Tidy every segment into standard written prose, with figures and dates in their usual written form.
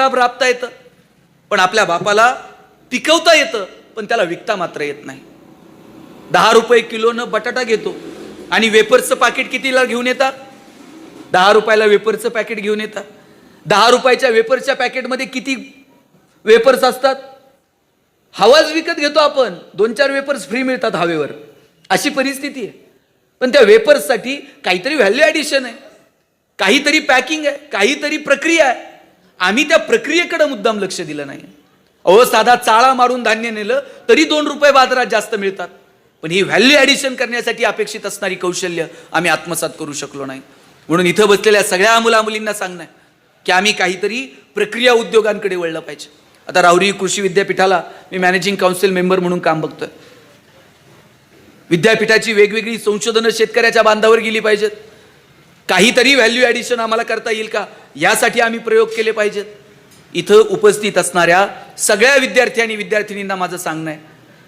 लाभ राबता येतं, पण आपल्या बापाला पिकवता येतं, पण त्याला विकता मात्र येत नाही. 10 रुपये किलोनं बटाटा घेतो आणि वेपर्सचं पाकिट कितीला घेऊन येतात? 10 रुपयाला वेपर्सचं पॅकेट घेऊन येतात. 10 रुपयाच्या वेपर्सच्या पॅकेटमध्ये किती वेपर्स असतात? हवाच विकत घेतो आपण, 2-4 वेपर्स फ्री मिळतात हवेवर, अशी परिस्थिती आहे. पण त्या वेपर्ससाठी काहीतरी व्हॅल्यू ॲडिशन आहे, काहीतरी पॅकिंग आहे, काहीतरी प्रक्रिया आहे. आम्ही त्या प्रक्रियेकडे मुद्दाम लक्ष दिलं नाही. अहो, साधा चाळा मारून धान्य नेलं तरी 2 रुपये बाजारात जास्त मिळतात, पण ही व्हॅल्यू ॲडिशन करण्यासाठी अपेक्षित असणारी कौशल्य आम्ही आत्मसात करू शकलो नाही. म्हणून इथं बसलेल्या सगळ्या मुलामुलींना सांगणं की आम्ही काहीतरी प्रक्रिया उद्योगांकडे वळलं पाहिजे. आता राहुरी कृषी विद्यापीठाला मी मॅनेजिंग काउन्सिल मेंबर म्हणून काम बघतोय. विद्यापीठाची वेगवेगळी संशोधनं शेतकऱ्याच्या बांधावर गेली पाहिजेत. काहीतरी व्हॅल्यू ॲडिशन आम्हाला करता येईल का, यासाठी आम्ही प्रयोग केले पाहिजेत. इथं उपस्थित असणाऱ्या सगळ्या विद्यार्थी आणि विद्यार्थिनींना माझं सांगणं आहे,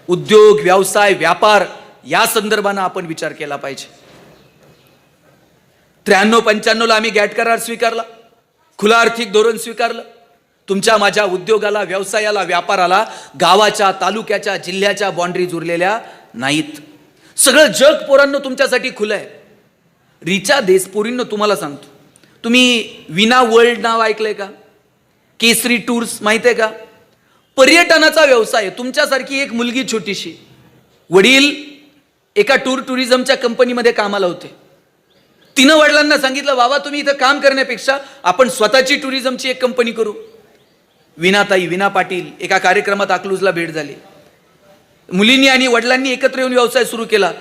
उद्योग, व्यवसाय, व्यापार या संदर्भानं आपण विचार केला पाहिजे. 93-95 आम्ही गॅट करार स्वीकारला, खुलं आर्थिक धोरण स्वीकारलं. तुमच्या माझ्या उद्योगाला, व्यवसायाला, व्यापाराला गावाच्या, तालुक्याच्या, जिल्ह्याच्या बाउंड्रीज उरलेल्या नाहीत. सगळं जग पोरांनो तुमच्यासाठी खुलं आहे. रिचा देशपोरींनो तुम्हाला सांगतो, तुम्ही विना वर्ल्ड नाव ऐकलंय का? केसरी टूर्स माहित आहे का? पर्यटनाचा व्यवसाय आहे. तुमच्यासारखी एक मुलगी छोटीशी, वडील एका टुरिझमच्या कंपनीमध्ये कामाला होते. तिनं वडिलांना सांगितलं, बाबा तुम्ही इथं काम करण्यापेक्षा आपण स्वतःची टुरिझमची एक कंपनी करू. विना पाटील एका कार्यक्रमात अकलूजला भेट झाली. मुलींनी आणि वडिलांनी एकत्र येऊन व्यवसाय सुरू केला.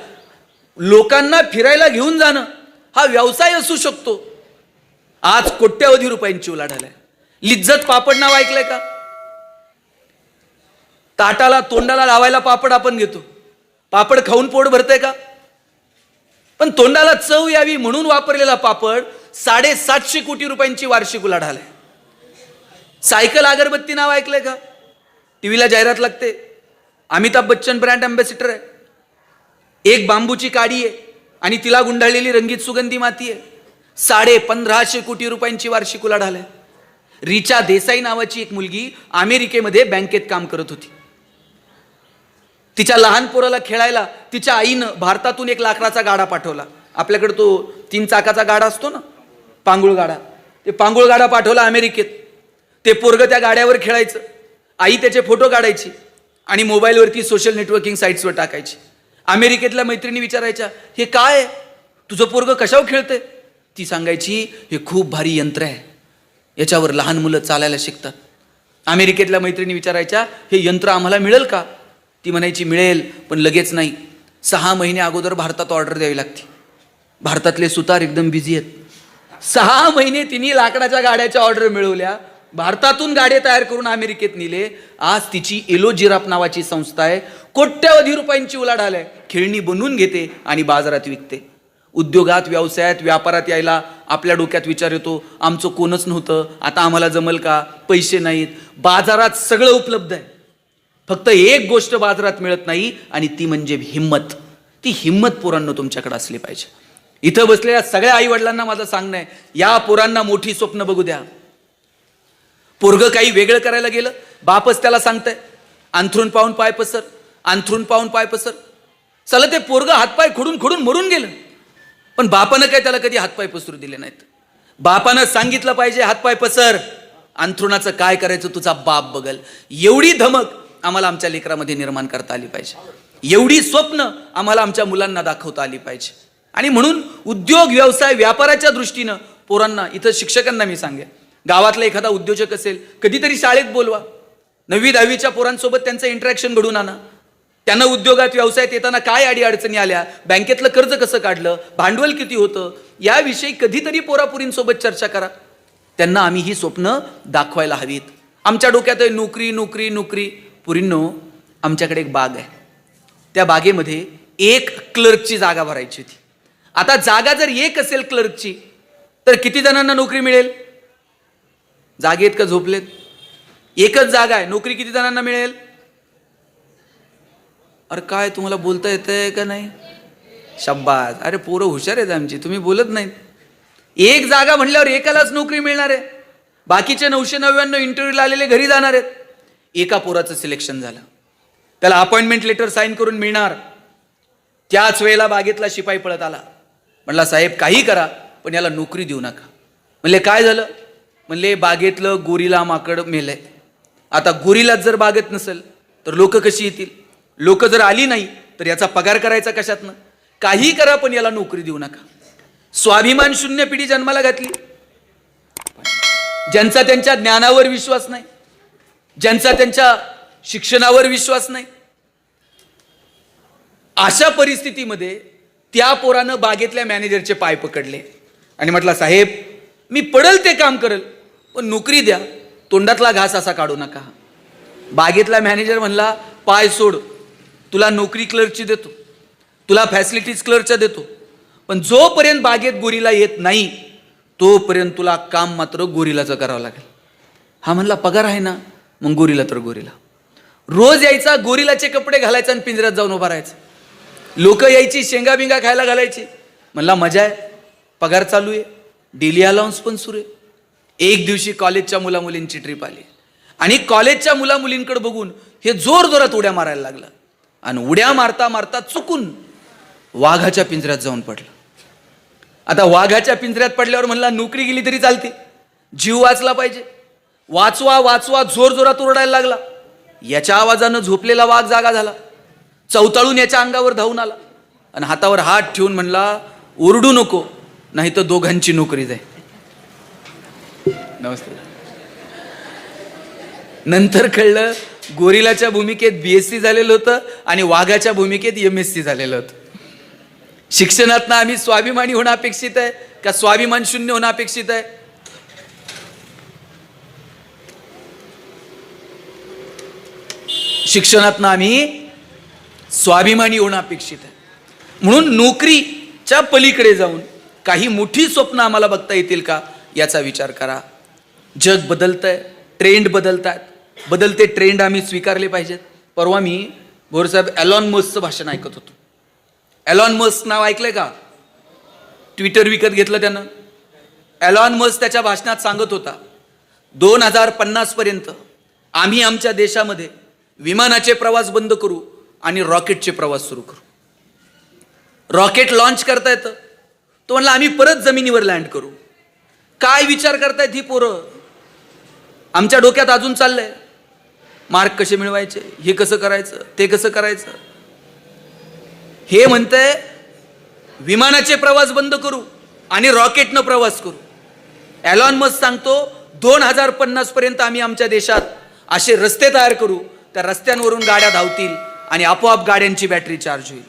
लोकांना फिरायला घेऊन जाणं हा व्यवसाय असू शकतो. आज कोट्यवधी रुपयांची उलाढाल आहे. लिज्जत पापड नाव ऐकलंय का? ताटाला तोंडाला लावायला पापड आपण घेतो. पापड खाऊन पोट भरतंय का? पण तोंडाला चव यावी म्हणून वापरलेला पापड 750 कोटी रुपयांची वार्षिक उलाढाल आहे. सायकल अगरबत्ती नाव ऐकलंय का? टीव्हीला जाहिरात लागते. अमिताभ बच्चन ब्रँड अँबॅसिडर आहे. एक बांबूची काडी आहे आणि तिला गुंडाळलेली रंगीत सुगंधी माती आहे. 1550 कोटी रुपयांची वार्षिक उलाढाल आहे. रिचा देसाई नावाची एक मुलगी अमेरिकेमध्ये बँकेत काम करत होती. तिच्या लहान पोराला खेळायला तिच्या आईनं भारतातून 1 लाकडाचा गाडा पाठवला. आपल्याकडे तो 3 चाकाचा गाडा असतो ना, पांगुळ गाडा, ते पांगुळ गाडा पाठवला अमेरिकेत. ते पोरगं त्या गाड्यावर खेळायचं, आई त्याचे फोटो काढायची आणि मोबाईलवरती सोशल नेटवर्किंग साईट्सवर टाकायची. अमेरिकेतल्या मैत्रिणी विचारायच्या, हे काय आहे, तुझं पोरगं कशावर खेळतंय? ती सांगायची, हे खूप भारी यंत्र आहे, याच्यावर लहान मुलं चालायला शिकतात. अमेरिकेतल्या मैत्रिणी विचारायच्या, हे यंत्र आम्हाला मिळेल का? ती म्हणायची, मिळेल, पण लगेच नाही, 6 महिने अगोदर भारतात ऑर्डर द्यावी लागते. भारतातले सुतार एकदम बिझी आहेत. 6 महिने तिने लाकडाच्या गाड्याच्या ऑर्डर मिळवल्या, भारतातून गाडे तयार करून अमेरिकेत नेले. आज तिची एलो जिराफ नावाची संस्था आहे, कोट्यवधी रुपयांची उलाढाल आहे. खेळणी बनवून घेते आणि बाजारात विकते. उद्योगात, व्यवसायात, व्यापारात यायला आपल्या डोक्यात विचार येतो, आमचं कोणच नव्हतं, आता आम्हाला जमल का? पैसे नाहीत. बाजारात सगळं उपलब्ध आहे, फक्त एक गोष्ट बाजारात मिळत नाही आणि ती म्हणजे हिम्मत. ती हिम्मत पोरांनो तुमच्याकडे असली पाहिजे. इथं बसलेल्या सगळ्या आई वडिलांना माझं सांगणं आहे, या पोरांना मोठी स्वप्न बघू द्या. पोरगं काही वेगळं करायला गेलं, बापच त्याला सांगतंय, अंथरून पाहून पाय पसर, अंथरून पाहून पाय पसर. चला ते पोरगं हातपाय खोडून खोडून मरून गेलं, पण बापानं काय त्याला कधी हातपाय पसरू दिले नाहीत. बापानं सांगितलं पाहिजे, हातपाय पसर, अंथरुणाचं काय करायचं तुझा बाप बघल. एवढी धमक आम्हाला आमच्या लेकरामध्ये निर्माण करता आली पाहिजे. एवढी स्वप्न आम्हाला आमच्या मुलांना दाखवता आली पाहिजे. आणि म्हणून उद्योग, व्यवसाय, व्यापाराच्या दृष्टीनं पोरांना, इथं शिक्षकांना मी सांगेन, गावातला एखादा उद्योजक असेल, कधीतरी शाळेत बोलवा. 9वी-10वीच्या पोरांसोबत त्यांचं इंटरॅक्शन घडून आणा. त्यांना उद्योगात, व्यवसायात येताना काय अडीअडचणी आल्या, बँकेतलं कर्ज कसं काढलं, भांडवल किती होतं, याविषयी कधीतरी पोरापुरींसोबत चर्चा करा. त्यांना आम्ही ही स्वप्न दाखवायला हवीत. आमच्या डोक्यात आहे नोकरी नोकरी नोकरी. पुरींनो, आमच्याकडे एक बाग आहे, त्या बागेमध्ये 1 क्लर्कची जागा भरायची होती. आता जागा जर 1 असेल क्लर्कची, तर किती जणांना नोकरी मिळेल? जागेत का झोपलेत? 1च जागा आहे, नोकरी किती जणांना मिळेल? अरे काय तुम्हाला बोलता येतंय का नाही? शाब्बास, अरे पोरं हुशार आहेत आमची, तुम्ही बोलत नाहीत. 1 जागा म्हणल्यावर 1लाच नोकरी मिळणार आहे. बाकीचे 999 इंटरव्ह्यूला आलेले घरी जाणार आहेत. एका पोराचं सिलेक्शन झालं, त्याला अपॉइंटमेंट लेटर साईन करून मिळणार. त्याच वेळेला बागेतला शिपाई पळत आला, म्हणला साहेब काही करा पण याला नोकरी देऊ नका. म्हणले काय झालं? म्हणले बागेतलं गोरिला माकड मेलंय. आता गोरिलाच जर बागेत नसेल तर लोक कशी येतील? लोक जर आली नाही तर याचा पगार करायचा कशातनं? काही करा पण याला नोकरी देऊ नका. स्वाभिमान शून्य पिढी जन्माला घातली, ज्यांचा त्यांच्या ज्ञानावर विश्वास नाही, ज्यांचा त्यांच्या शिक्षणावर विश्वास नाही. अशा परिस्थितीमध्ये त्या पोरानं बागेतल्या मॅनेजरचे पाय पकडले आणि म्हटलं साहेब मी पडल ते काम करल पण नोकरी द्या, तोंडातला घास असा काढू नका. बागेतला मॅनेजर म्हणला पाय सोड, तुला नोकरी क्लर्कची देतो, तुला फॅसिलिटीज क्लर्कच्या देतो, पण जोपर्यंत बागेत गोरीला येत नाही तोपर्यंत तुला काम मात्र गोरिलाचं करावं लागेल. हा म्हणला पगार आहे ना, मग गोरिला तर गोरिला. रोज यायचा, गोरिलाचे कपडे घालायचा आणि पिंजऱ्यात जाऊन उभा राहायचा. लोक यायची, शेंगा बिंगा खायला घालायची. म्हणला मजा आहे, पगार चालू आहे, डेली अलाउन्स पण सुरू आहे. एक दिवशी कॉलेजच्या मुलामुलींची ट्रिप आली आणि कॉलेजच्या मुलामुलींकडे बघून हे जोर जोरात उड्या मारायला लागला आणि उड्या मारता मारता चुकून वाघाच्या पिंजऱ्यात जाऊन पडला. आता वाघाच्या पिंजऱ्यात पडल्यावर म्हणला नोकरी गेली तरी चालते, जीव वाचला पाहिजे. वाचवा वाचवा जोर जोरात ओरडायला लागला. याच्या आवाजानं झोपलेला वाघ जागा झाला, चवताळून याच्या अंगावर धावून आला आणि हातावर हात ठेवून म्हणला ओरडू नको नाही तर दोघांची नोकरी जाईल. नमस्ते. नंतर कळलं गोरिलाच्या भूमिकेत BSc झालेलं होतं आणि वाघाच्या भूमिकेत MSc झालेलं होतं. शिक्षणातनं आम्ही स्वाभिमानी होणं अपेक्षित आहे का स्वाभिमान शून्य होणं अपेक्षित आहे? शिक्षणातनं आम्ही स्वाभिमानी होणं अपेक्षित आहे. म्हणून नोकरीच्या पलीकडे जाऊन काही मोठी स्वप्न आम्हाला बघता येतील का याचा विचार करा. जग बदलतंय, ट्रेंड बदलतात, बदलते ट्रेंड आम्ही स्वीकारले पाहिजेत. परवा मी भोरसाहेब एलॉन मस्कचं भाषण ऐकत होतो. एलॉन मस्क नाव ऐकलंय का? ट्विटर विकत घेतलं त्यानं. एलॉन मस्क त्याच्या भाषणात सांगत होता 2050 पर्यंत आम्ही आमच्या देशामध्ये विमानाचे प्रवास बंद करू आणि रॉकेटचे प्रवास सुरू करू. रॉकेट लॉन्च करता येतं, तो म्हणला आम्ही परत जमिनीवर लँड करू. काय विचार करतायत ही पोरं? आमच्या डोक्यात अजून चाललंय मार्क कसे मिळवायचे, हे कसं करायचं, ते कसं करायचं. हे म्हणतंय विमानाचे प्रवास बंद करू आणि रॉकेटनं प्रवास करू. एलॉन मस्क सांगतो 2050 पर्यंत आम्ही आमच्या देशात असे रस्ते तयार करू, त्या रस्त्यांवरून गाड्या धावतील आणि आपोआप गाड्यांची बॅटरी चार्ज होईल.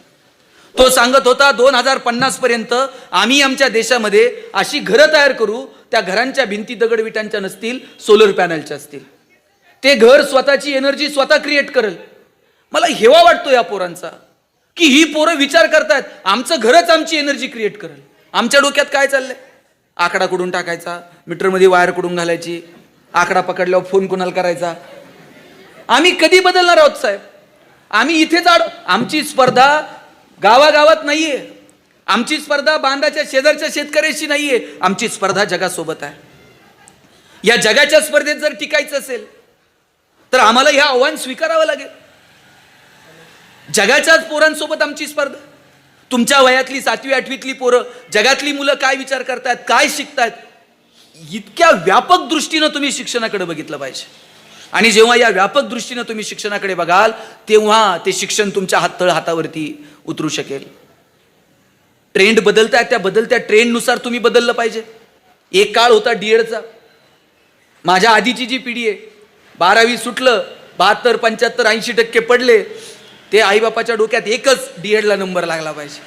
तो सांगत होता 2050 पर्यंत आम्ही आमच्या देशामध्ये अशी घरं तयार करू, त्या घरांच्या भिंती दगडविटांच्या नसतील, सोलर पॅनलच्या असतील. ते घर स्वतःची एनर्जी स्वतः क्रिएट करेल. मला हेवा वाटतो या पोरांचा की ही पोरं विचार करतात आमचं घरच आमची एनर्जी क्रिएट करेल. आमच्या डोक्यात काय चाललंय? आकडा कुठून टाकायचा, मीटरमध्ये वायर कुठून घालायची, आकडा पकडल्यावर फोन कोणाला करायचा. आम्ही कधी बदलणार आहोत साहेब? आम्ही इथेच आमची स्पर्धा गावागावात नाहीये, आमची स्पर्धा बांधाच्या शेजारच्या शेतकऱ्याशी नाहीये, आमची स्पर्धा जगासोबत आहे. या जगाच्या स्पर्धेत जर टिकायचं असेल तर आम्हाला हे आव्हान स्वीकारावं लागेल. जगाच्याच पोरांसोबत आमची स्पर्धा. तुमच्या वयातली 7वी 8वीतली पोरं जगातली मुलं काय विचार करतायत, काय शिकतायत, इतक्या व्यापक दृष्टीनं तुम्ही शिक्षणाकडे बघितलं पाहिजे. आणि जेव्हा या व्यापक दृष्टीनं तुम्ही शिक्षणाकडे बघाल तेव्हा ते शिक्षण तुमच्या हातावरती उतरू शकेल. ट्रेंड बदलतायत, त्या बदलत्या ट्रेंडनुसार तुम्ही बदललं पाहिजे. एक काळ होता डीएडचा. माझ्या आधीची जी पिढी आहे 12वी सुटलं, 72, 75, 80% पडले, ते आईबापाच्या डोक्यात एकच डीएडला नंबर लागला पाहिजे.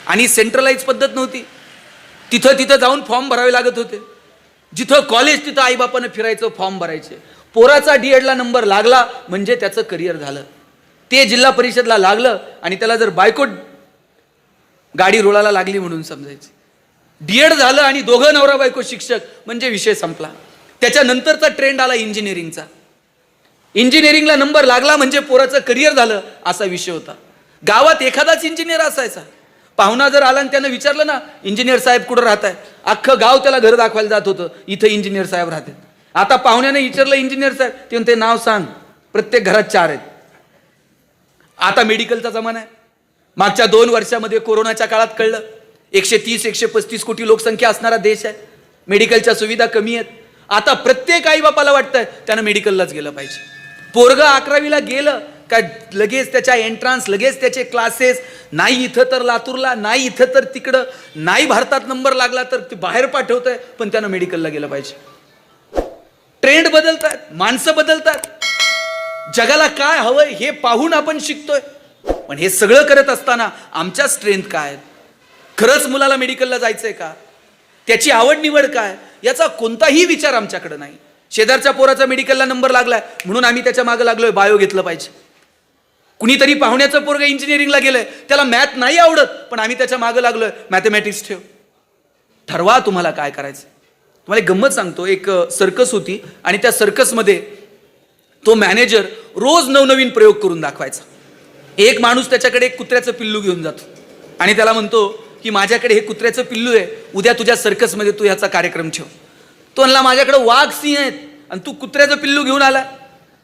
आणि सेंट्रलाइज पद्धत नव्हती, तिथं जाऊन फॉर्म भरावे लागत होते. जिथं कॉलेज तिथं आईबापानं फिरायचं, फॉर्म भरायचे. पोराचा डीएडला नंबर लागला म्हणजे त्याचं करिअर झालं. ते जिल्हा परिषदला लागलं आणि त्याला जर बायको गाडी रोळाला लागली म्हणून समजायचे. डीएड झालं आणि दोघं नवरा बायको शिक्षक म्हणजे विषय संपला. त्याच्यानंतरचा ट्रेंड आला इंजिनिअरिंगचा. इंजिनिअरिंगला नंबर लागला म्हणजे पोराचं करिअर झालं असा विषय होता. गावात एखादाच इंजिनियर असायचा. पाहुणा जर आला आणि त्यानं विचारलं ना इंजिनियर साहेब कुठं राहताय, अख्खं गाव त्याला घर दाखवायला जात होतं, इथं इंजिनियर साहेब राहतात. आता पाहुण्याने विचारलं इंजिनियर साहेब, ते म्हणते नाव सांग, प्रत्येक घरात 4 आहेत. आता मेडिकलचा जमाना आहे. मागच्या 2 वर्षामध्ये कोरोनाच्या काळात कळलं 130-135 कोटी लोकसंख्या असणारा देश आहे, मेडिकलच्या सुविधा कमी आहेत. आता प्रत्येक आई बापाला वाटतंय त्यानं मेडिकललाच गेलं पाहिजे. पोरगं 11वीला गेलं काय लगेच त्याच्या एंट्रान्स, लगेच त्याचे क्लासेस, नाही इथं तर लातूरला, नाही इथं तर तिकडं, नाही भारतात नंबर लागला तर ते बाहेर पाठवत आहे, पण त्यानं मेडिकलला गेलं पाहिजे. ट्रेंड बदलतात, माणसं बदलतात, जगाला काय हवंय हे पाहून आपण शिकतोय. पण हे सगळं करत असताना आमच्या स्ट्रेंथ काय, खरंच मुलाला मेडिकलला जायचंय का, त्याची आवड निवड काय, याचा कोणताही विचार आमच्याकडे नाही. शेजारच्या पोराचा मेडिकलला नंबर लागलाय म्हणून आम्ही त्याच्या मागे लागलोय बायो घेतलं पाहिजे. कुणीतरी पाहुण्याचं पोरग इंजिनिअरिंगला गेलंय, त्याला मॅथ नाही आवडत, पण आम्ही त्याच्या मागे लागलोय मॅथमॅटिक्स ठेव. ठरवा तुम्हाला काय करायचं. तुम्हाला एक गंमत सांगतो. एक सर्कस होती आणि त्या सर्कसमध्ये तो मॅनेजर रोज नवनवीन प्रयोग करून दाखवायचा. एक माणूस त्याच्याकडे एक कुत्र्याचं पिल्लू घेऊन जातो आणि त्याला म्हणतो की माझ्याकडे हे कुत्र्याचं पिल्लू आहे, उद्या तुझ्या सर्कसमध्ये तू ह्याचा कार्यक्रम ठेव. तो म्हणला माझ्याकडे वाघ सिंह आहेत आणि तू कुत्र्याचं पिल्लू घेऊन आला.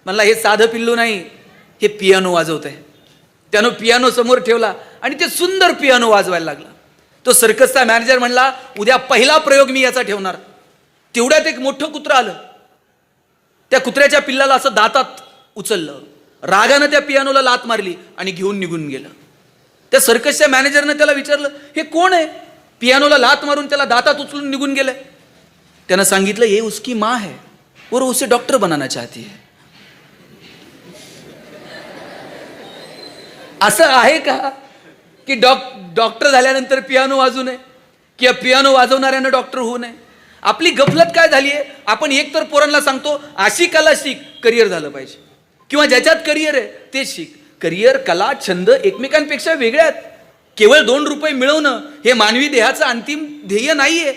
म्हणला हे साधं पिल्लू नाही, हे पियानो वाजवत आहे. त्यानं पियानो समोर ठेवला आणि ते सुंदर पियानो वाजवायला लागला. तो सर्कसचा मॅनेजर म्हणला उद्या पहिला प्रयोग मी याचा ठेवणार. तेवढ्यात एक मोठं कुत्रं आलं, त्या कुत्र्याच्या पिल्लाला असं दातात उचललं, रागानं त्या पियानोला लात मारली आणि घेऊन निघून गेलं. त्या सर्कसच्या मॅनेजरनं त्याला विचारलं हे कोण आहे, पियानोला लात मारून त्याला दातात उचलून निघून गेलंय. त्यानं सांगितलं ये उसकी माँ है और उसे डॉक्टर बनाना चाहती है. असं आहे का की डॉक्टर झाल्यानंतर पियानो वाजवू नये किंवा पियानो वाजवणाऱ्यानं डॉक्टर होऊ नये. आपली गफलत काय झाली आहे, आपण एक तर पोरांना सांगतो अशी कला शिक, करिअर झालं पाहिजे, किंवा ज्याच्यात करिअर आहे ते शिक. करिअर, कला, छंद एकमेकांपेक्षा वेगळ्या आहेत. केवळ 2 रुपये मिळवणं हे मानवी देहाचं अंतिम ध्येय नाहीये.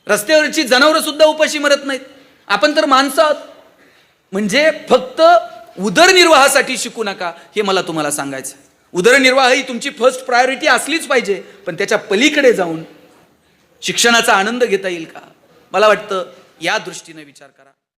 रस्त्यावरची जनावरं सुद्धा उपाशी मरत नाहीत, आपण तर माणसं आहोत. म्हणजे फक्त उदरनिर्वाहासाठी शिकू नका हे मला तुम्हाला सांगायचं. उदरनिर्वाह ही तुमची फर्स्ट प्रायोरिटी असलीच पाहिजे, पण त्याच्या पलीकडे जाऊन शिक्षणाचा आनंद घेता येईल का, मला वाटतं या दृष्टीने विचार करा.